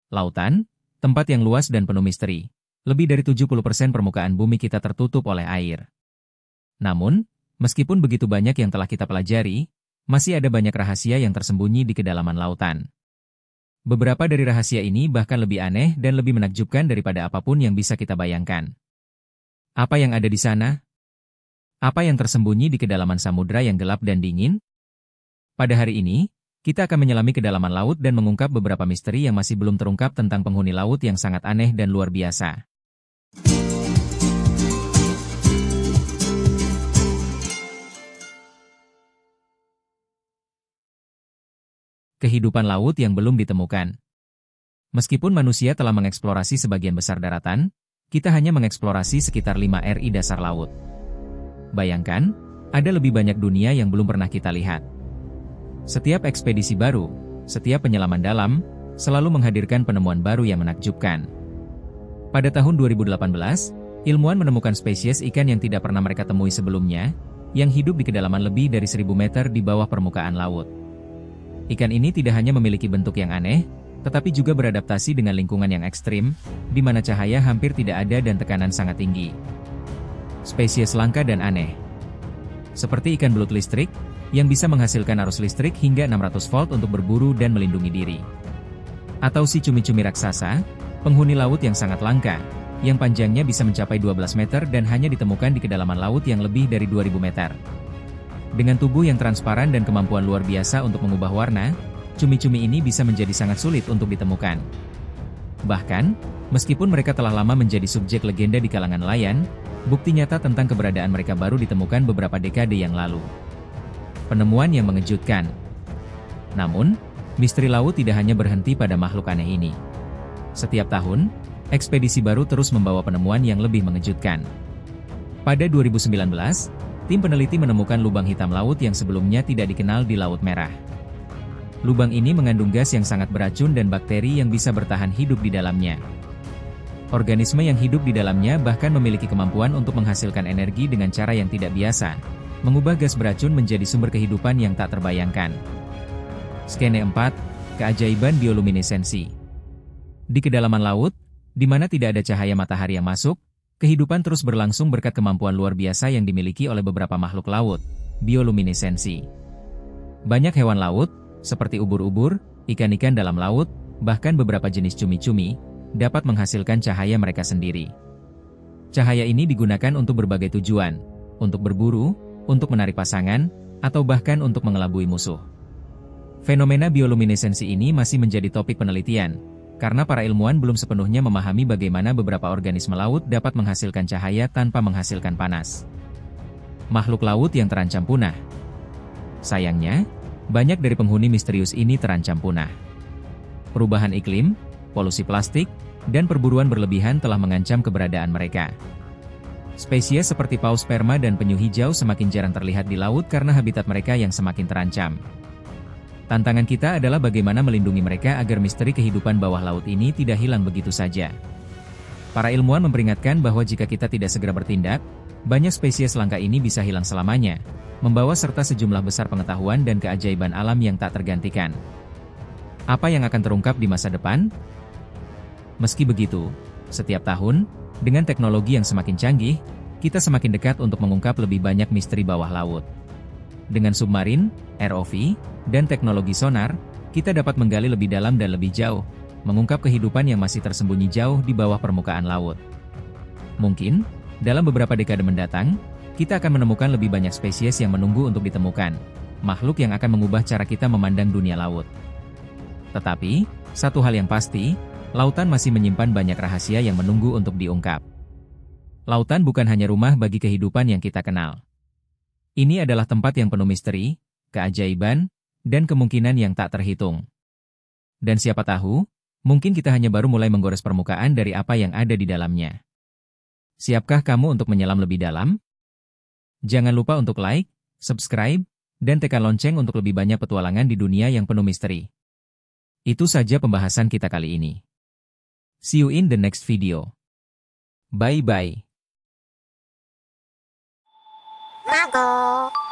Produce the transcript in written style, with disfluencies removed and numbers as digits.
Lautan, tempat yang luas dan penuh misteri. Lebih dari 70% permukaan bumi kita tertutup oleh air. Namun, meskipun begitu banyak yang telah kita pelajari, masih ada banyak rahasia yang tersembunyi di kedalaman lautan. Beberapa dari rahasia ini bahkan lebih aneh dan lebih menakjubkan daripada apapun yang bisa kita bayangkan. Apa yang ada di sana? Apa yang tersembunyi di kedalaman samudra yang gelap dan dingin? Pada hari ini, kita akan menyelami kedalaman laut dan mengungkap beberapa misteri yang masih belum terungkap tentang penghuni laut yang sangat aneh dan luar biasa. Kehidupan laut yang belum ditemukan. Meskipun manusia telah mengeksplorasi sebagian besar daratan, kita hanya mengeksplorasi sekitar 5 RI dasar laut. Bayangkan, ada lebih banyak dunia yang belum pernah kita lihat. Setiap ekspedisi baru, setiap penyelaman dalam, selalu menghadirkan penemuan baru yang menakjubkan. Pada tahun 2018, ilmuwan menemukan spesies ikan yang tidak pernah mereka temui sebelumnya, yang hidup di kedalaman lebih dari 1000 meter di bawah permukaan laut. Ikan ini tidak hanya memiliki bentuk yang aneh, tetapi juga beradaptasi dengan lingkungan yang ekstrim, di mana cahaya hampir tidak ada dan tekanan sangat tinggi. Spesies langka dan aneh. Seperti ikan belut listrik, yang bisa menghasilkan arus listrik hingga 600 volt untuk berburu dan melindungi diri. Atau si cumi-cumi raksasa, penghuni laut yang sangat langka, yang panjangnya bisa mencapai 12 meter dan hanya ditemukan di kedalaman laut yang lebih dari 2000 meter. Dengan tubuh yang transparan dan kemampuan luar biasa untuk mengubah warna, cumi-cumi ini bisa menjadi sangat sulit untuk ditemukan. Bahkan, meskipun mereka telah lama menjadi subjek legenda di kalangan nelayan, bukti nyata tentang keberadaan mereka baru ditemukan beberapa dekade yang lalu. Penemuan yang mengejutkan. Namun, misteri laut tidak hanya berhenti pada makhluk aneh ini. Setiap tahun, ekspedisi baru terus membawa penemuan yang lebih mengejutkan. Pada 2019, tim peneliti menemukan lubang hitam laut yang sebelumnya tidak dikenal di Laut Merah. Lubang ini mengandung gas yang sangat beracun dan bakteri yang bisa bertahan hidup di dalamnya. Organisme yang hidup di dalamnya bahkan memiliki kemampuan untuk menghasilkan energi dengan cara yang tidak biasa, mengubah gas beracun menjadi sumber kehidupan yang tak terbayangkan. Skene 4, Keajaiban bioluminesensi. Di kedalaman laut, di mana tidak ada cahaya matahari yang masuk, kehidupan terus berlangsung berkat kemampuan luar biasa yang dimiliki oleh beberapa makhluk laut, bioluminesensi. Banyak hewan laut, seperti ubur-ubur, ikan-ikan dalam laut, bahkan beberapa jenis cumi-cumi, dapat menghasilkan cahaya mereka sendiri. Cahaya ini digunakan untuk berbagai tujuan, untuk berburu, untuk menarik pasangan, atau bahkan untuk mengelabui musuh. Fenomena bioluminesensi ini masih menjadi topik penelitian, karena para ilmuwan belum sepenuhnya memahami bagaimana beberapa organisme laut dapat menghasilkan cahaya tanpa menghasilkan panas. Makhluk laut yang terancam punah. Sayangnya, banyak dari penghuni misterius ini terancam punah. Perubahan iklim, polusi plastik, dan perburuan berlebihan telah mengancam keberadaan mereka. Spesies seperti paus sperma dan penyu hijau semakin jarang terlihat di laut karena habitat mereka yang semakin terancam. Tantangan kita adalah bagaimana melindungi mereka agar misteri kehidupan bawah laut ini tidak hilang begitu saja. Para ilmuwan memperingatkan bahwa jika kita tidak segera bertindak, banyak spesies langka ini bisa hilang selamanya, membawa serta sejumlah besar pengetahuan dan keajaiban alam yang tak tergantikan. Apa yang akan terungkap di masa depan? Meski begitu, setiap tahun, dengan teknologi yang semakin canggih, kita semakin dekat untuk mengungkap lebih banyak misteri bawah laut. Dengan submarin, ROV, dan teknologi sonar, kita dapat menggali lebih dalam dan lebih jauh, mengungkap kehidupan yang masih tersembunyi jauh di bawah permukaan laut. Mungkin, dalam beberapa dekade mendatang, kita akan menemukan lebih banyak spesies yang menunggu untuk ditemukan, makhluk yang akan mengubah cara kita memandang dunia laut. Tetapi, satu hal yang pasti, lautan masih menyimpan banyak rahasia yang menunggu untuk diungkap. Lautan bukan hanya rumah bagi kehidupan yang kita kenal. Ini adalah tempat yang penuh misteri, keajaiban, dan kemungkinan yang tak terhitung. Dan siapa tahu, mungkin kita hanya baru mulai menggores permukaan dari apa yang ada di dalamnya. Siapkah kamu untuk menyelam lebih dalam? Jangan lupa untuk like, subscribe, dan tekan lonceng untuk lebih banyak petualangan di dunia yang penuh misteri. Itu saja pembahasan kita kali ini. See you in the next video. Bye-bye. Mago.